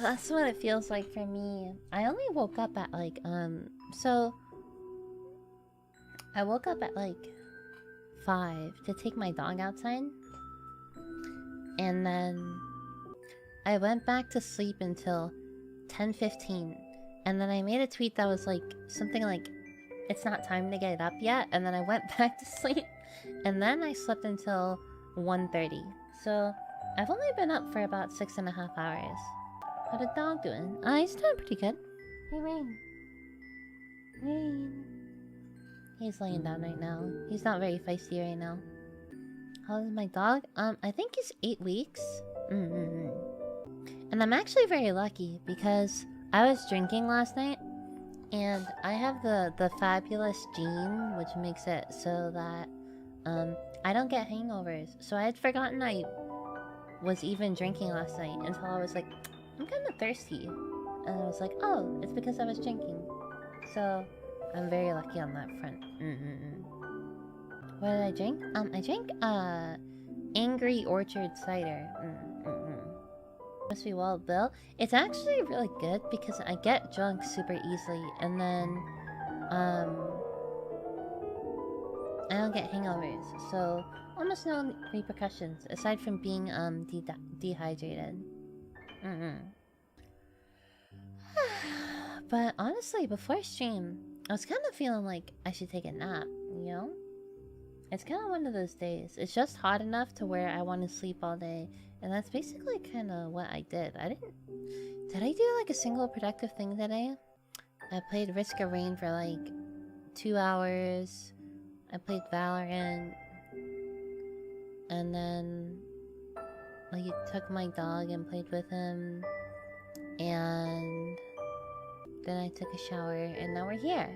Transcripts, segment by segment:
That's what it feels like for me. I only woke up at like, so I woke up at like 5 to take my dog outside. And then I went back to sleep until 10:15. And then I made a tweet that was like, something like, it's not time to get up yet. And then I went back to sleep. And then I slept until 1:30. So I've only been up for about 6.5 hours. How the dog doing? He's doing pretty good. Hey, Rain. Rain. He's laying down right now. He's not very feisty right now. How is my dog? I think he's 8 weeks. And I'm actually very lucky because I was drinking last night and I have the fabulous gene, which makes it so that I don't get hangovers. So I had forgotten I was even drinking last night until I was like, I'm kind of thirsty. And I was like, oh, it's because I was drinking. So I'm very lucky on that front. What did I drink? I drank Angry Orchard cider. Must be Wild Bill. It's actually really good because I get drunk super easily, and then I don't get hangovers, so almost no repercussions aside from being dehydrated. But honestly, before stream, I was kind of feeling like I should take a nap, you know? It's kind of one of those days. It's just hot enough to where I want to sleep all day. And that's basically kind of what I did. Did I do like a single productive thing today? I played Risk of Rain for like 2 hours. I played Valorant. And then like took my dog and played with him. And then I took a shower and now we're here.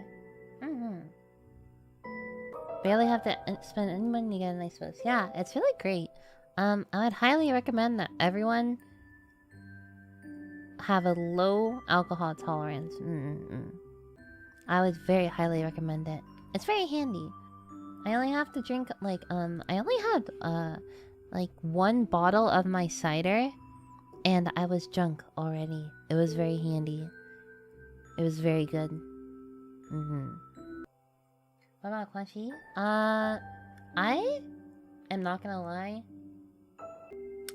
Barely have to spend any money to get a nice post. Yeah, it's really great. I would highly recommend that everyone have a low alcohol tolerance. I would very highly recommend it. It's very handy. I only have to drink like I only had like 1 bottle of my cider and I was drunk already. It was very handy. It was very good. What about quanxi? I am not gonna lie.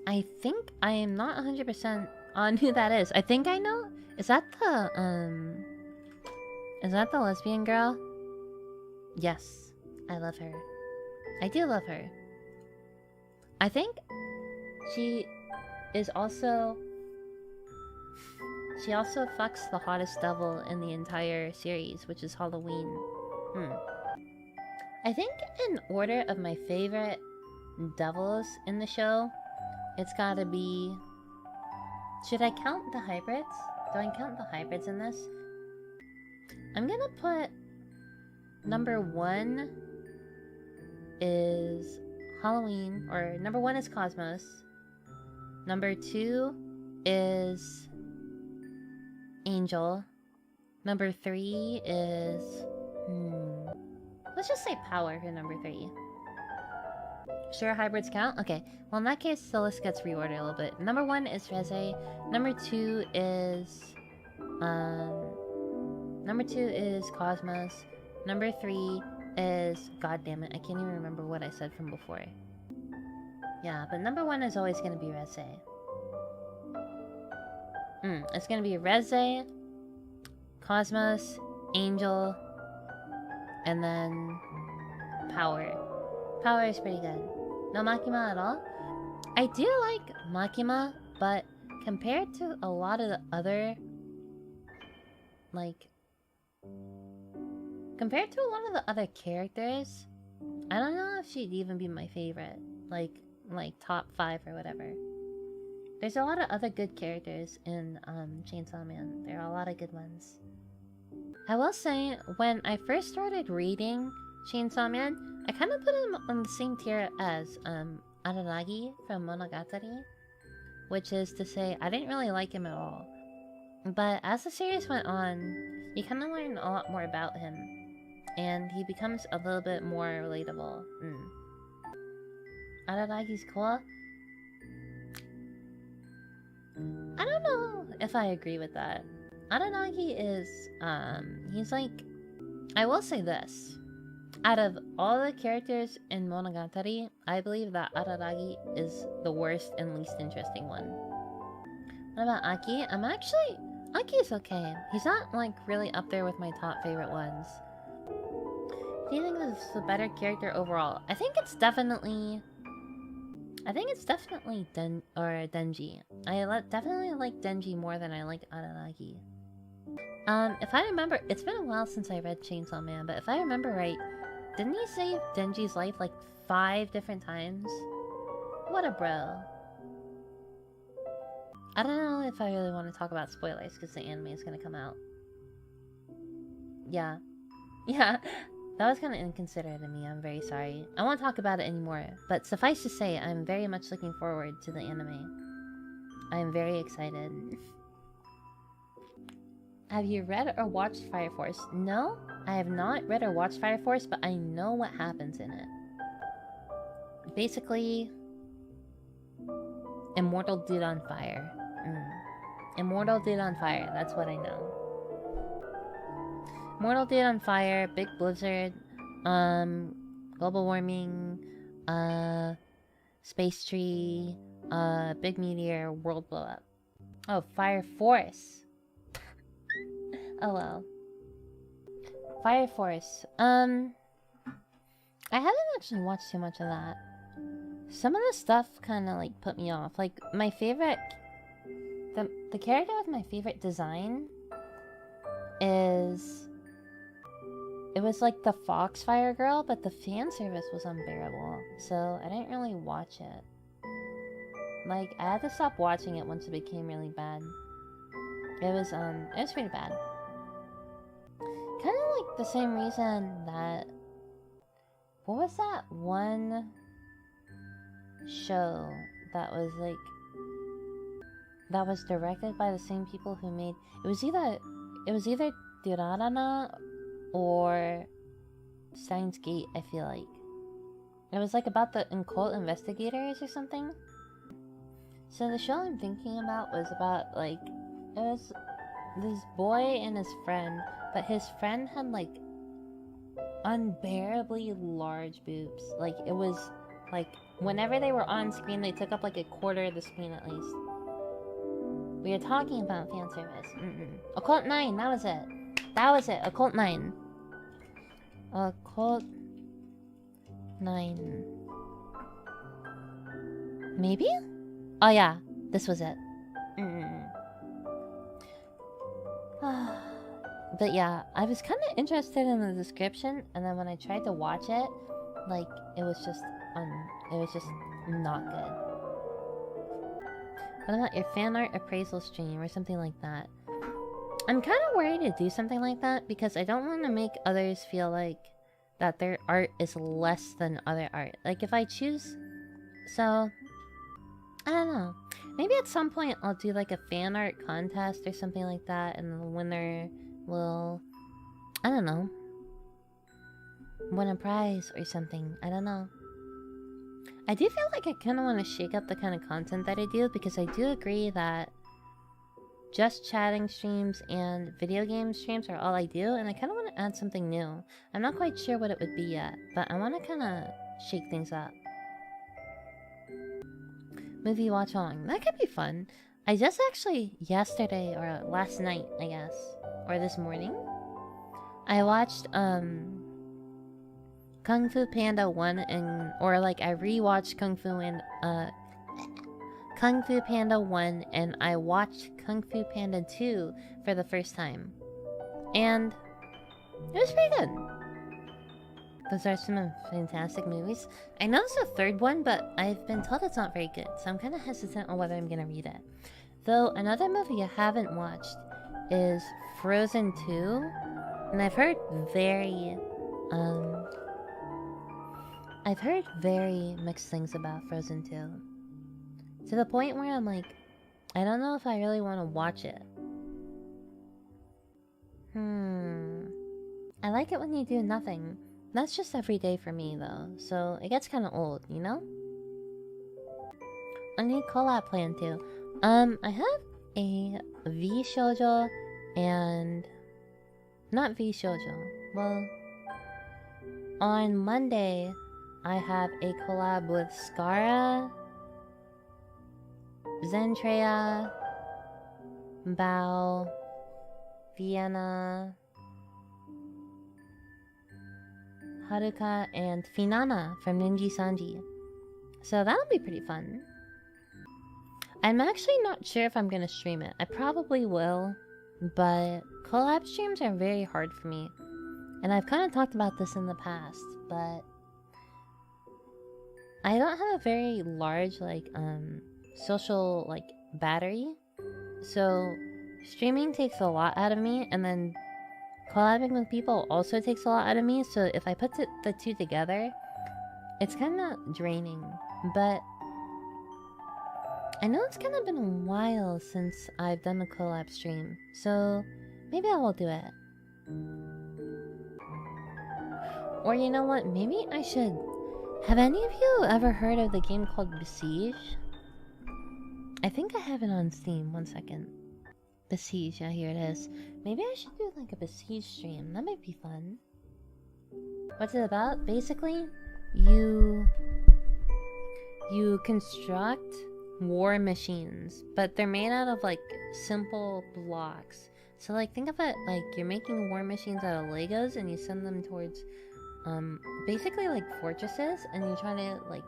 I think I am not 100% on who that is. I think I know. Is that the lesbian girl? Yes, I love her. I do love her. I think she is also. She also fucks the hottest devil in the entire series, which is Halloween. I think in order of my favorite devils in the show, it's gotta be... Should I count the hybrids? Do I count the hybrids in this? I'm gonna put... Number 1 is Halloween, or number 1 is Cosmos. Number 2 is Angel. Number 3 is... Let's just say Power for number 3. Sure, hybrids count? Okay. Well, in that case, the list gets reordered a little bit. Number 1 is Reze. Number 2 is... Number 2 is Cosmos. Number 3 is... God damn it, I can't even remember what I said from before. Yeah, but number 1 is always gonna be Reze. It's gonna be Reze, Cosmos, Angel, and then Power. Power is pretty good. No Makima at all? I do like Makima, but compared to a lot of the other... Like... Compared to a lot of the other characters, I don't know if she'd even be my favorite. Like top 5 or whatever. There's a lot of other good characters in Chainsaw Man. There are a lot of good ones. I will say, when I first started reading Chainsaw Man, I kind of put him on the same tier as Aranagi from Monogatari. Which is to say, I didn't really like him at all. But as the series went on, you kind of learn a lot more about him. And he becomes a little bit more relatable. Aranagi's cool. I don't know if I agree with that. Aranagi is, he's like... I will say this. Out of all the characters in Monogatari, I believe that Araragi is the worst and least interesting one. What about Aki? Aki is okay. He's not, like, really up there with my top favorite ones. Do you think this is a better character overall? I think it's definitely Denji. Definitely like Denji more than I like Araragi. If I remember, it's been a while since I read Chainsaw Man, but if I remember right, didn't he save Denji's life like 5 different times? What a bro. I don't know if I really want to talk about spoilers because the anime is gonna come out. Yeah. Yeah. That was kind of inconsiderate of me, I'm very sorry. I won't talk about it anymore, but suffice to say, I'm very much looking forward to the anime. I'm very excited. Have you read or watched Fire Force? No, I have not read or watched Fire Force, but I know what happens in it. Basically... Immortal dude on fire. Immortal dude on fire, that's what I know. Immortal dude on fire, big blizzard, global warming, space tree, big meteor, world blow up. Oh, Fire Force. Oh well. Fire Force. I haven't actually watched too much of that. Some of the stuff kind of like put me off. Like my favorite, the character with my favorite design is. It was like the Foxfire girl, but the fan service was unbearable, so I didn't really watch it. Like I had to stop watching it once it became really bad. It was pretty bad. Kind of like the same reason that... What was that one show that was like... that was directed by the same people who made... It was either Durarara or Steins Gate, I feel like. It was like about the occult investigators or something. So the show I'm thinking about was about like... It was this boy and his friend, but his friend had like unbearably large boobs. Like it was like whenever they were on screen they took up like a quarter of the screen at least. We are talking about fan service. Occult 9, that was it. That was it, Occult 9. Occult 9. Maybe? Oh yeah, this was it. But yeah, I was kind of interested in the description, and then when I tried to watch it, like it was just not good. What about your fan art appraisal stream or something like that? I'm kind of worried to do something like that because I don't want to make others feel like that their art is less than other art. Like if I choose, so I don't know. Maybe at some point I'll do like a fan art contest or something like that, and the winner will, I don't know, win a prize or something. I don't know. I do feel like I kind of want to shake up the kind of content that I do, because I do agree that just chatting streams and video game streams are all I do, and I kind of want to add something new. I'm not quite sure what it would be yet, but I want to kind of shake things up. Movie watch along. That could be fun. I just actually, yesterday, or last night, I guess, or this morning, I watched, Kung Fu Panda 1 and, or like I rewatched Kung Fu Panda 1 and I watched Kung Fu Panda 2 for the first time. And it was pretty good. Those are some fantastic movies. I know there's a third one, but I've been told it's not very good, so I'm kind of hesitant on whether I'm gonna read it. Though another movie I haven't watched is Frozen 2, and I've heard very mixed things about Frozen 2. To the point where I'm like, I don't know if I really want to watch it. I like it when you do nothing. That's just every day for me though, so it gets kind of old, you know? A new collab plan too. I have a V shoujo and not V shoujo. Well, on Monday I have a collab with Skara, Zentrea, Bao, Vienna, Haruka, and Finana from Ninji Sanji. So that'll be pretty fun. I'm actually not sure if I'm gonna stream it. I probably will, but collab streams are very hard for me. And I've kind of talked about this in the past, but I don't have a very large, like, social, like, battery. So streaming takes a lot out of me, and then collabing with people also takes a lot out of me. So if I put the two together, it's kind of draining. But I know it's kind of been a while since I've done a collab stream, so maybe I will do it. Or you know what, maybe I should... Have any of you ever heard of the game called Besiege? I think I have it on Steam. One second. Besiege, yeah, here it is. Maybe I should do like a Besiege stream. That might be fun. What's it about? Basically, you construct war machines, but they're made out of like simple blocks. So like think of it like you're making war machines out of Legos and you send them towards basically like fortresses, and you try to like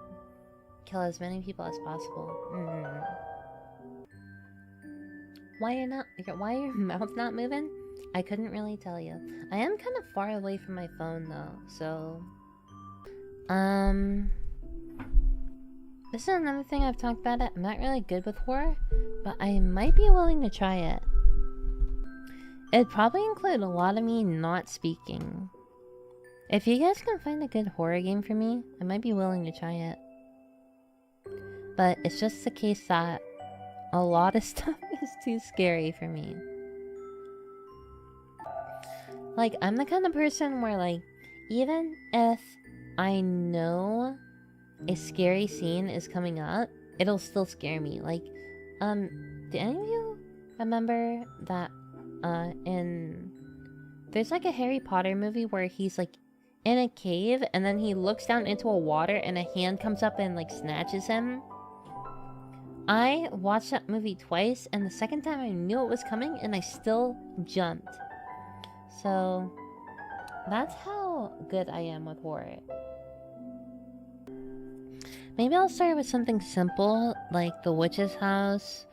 kill as many people as possible. Why your mouth not moving? I couldn't really tell you. I am kind of far away from my phone though, so this is another thing I've talked about. I'm not really good with horror, but I might be willing to try it. It'd probably include a lot of me not speaking. If you guys can find a good horror game for me, I might be willing to try it. But it's just the case that a lot of stuff is too scary for me. Like, I'm the kind of person where, like, even if I know a scary scene is coming up, it'll still scare me. Like, do any of you remember that, there's like a Harry Potter movie where he's like in a cave and then he looks down into a water and a hand comes up and like snatches him? I watched that movie twice, and the second time I knew it was coming and I still jumped. So that's how good I am with horror. Maybe I'll start with something simple, like The Witch's House,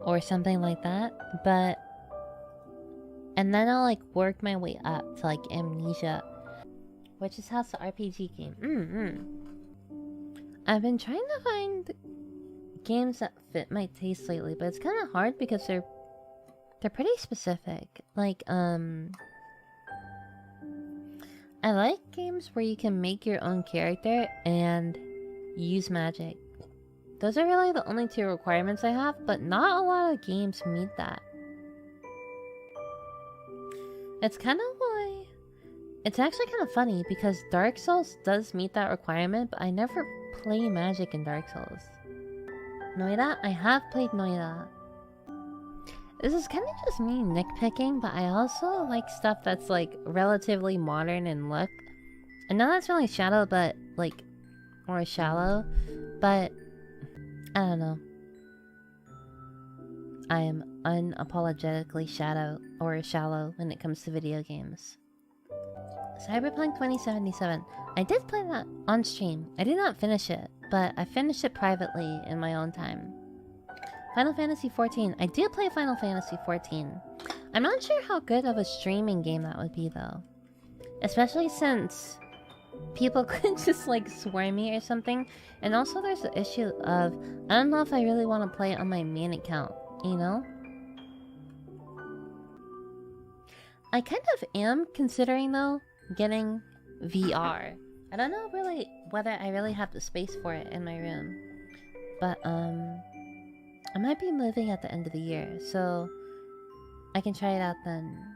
or something like that, but... And then I'll, like, work my way up to, like, Amnesia. Witch's House, the RPG game. I've been trying to find games that fit my taste lately, but it's kind of hard because they're pretty specific. Like, I like games where you can make your own character and use magic. Those are really the only two requirements I have, but not a lot of games meet that. It's kind of why... It's actually kind of funny because Dark Souls does meet that requirement, but I never play magic in Dark Souls. Noida? I have played Noida. This is kind of just me nitpicking, but I also like stuff that's like relatively modern in look. I know that's really shallow, but like... Or shallow, but I don't know. I am unapologetically shallow when it comes to video games. Cyberpunk 2077. I did play that on stream. I did not finish it, but I finished it privately in my own time. Final Fantasy 14. I do play Final Fantasy 14. I'm not sure how good of a streaming game that would be though. Especially since people could just like swear me or something. And also there's the issue of, I don't know if I really want to play it on my main account, you know? I kind of am considering though, getting VR. I don't know really whether I really have the space for it in my room. But I might be moving at the end of the year, so I can try it out then.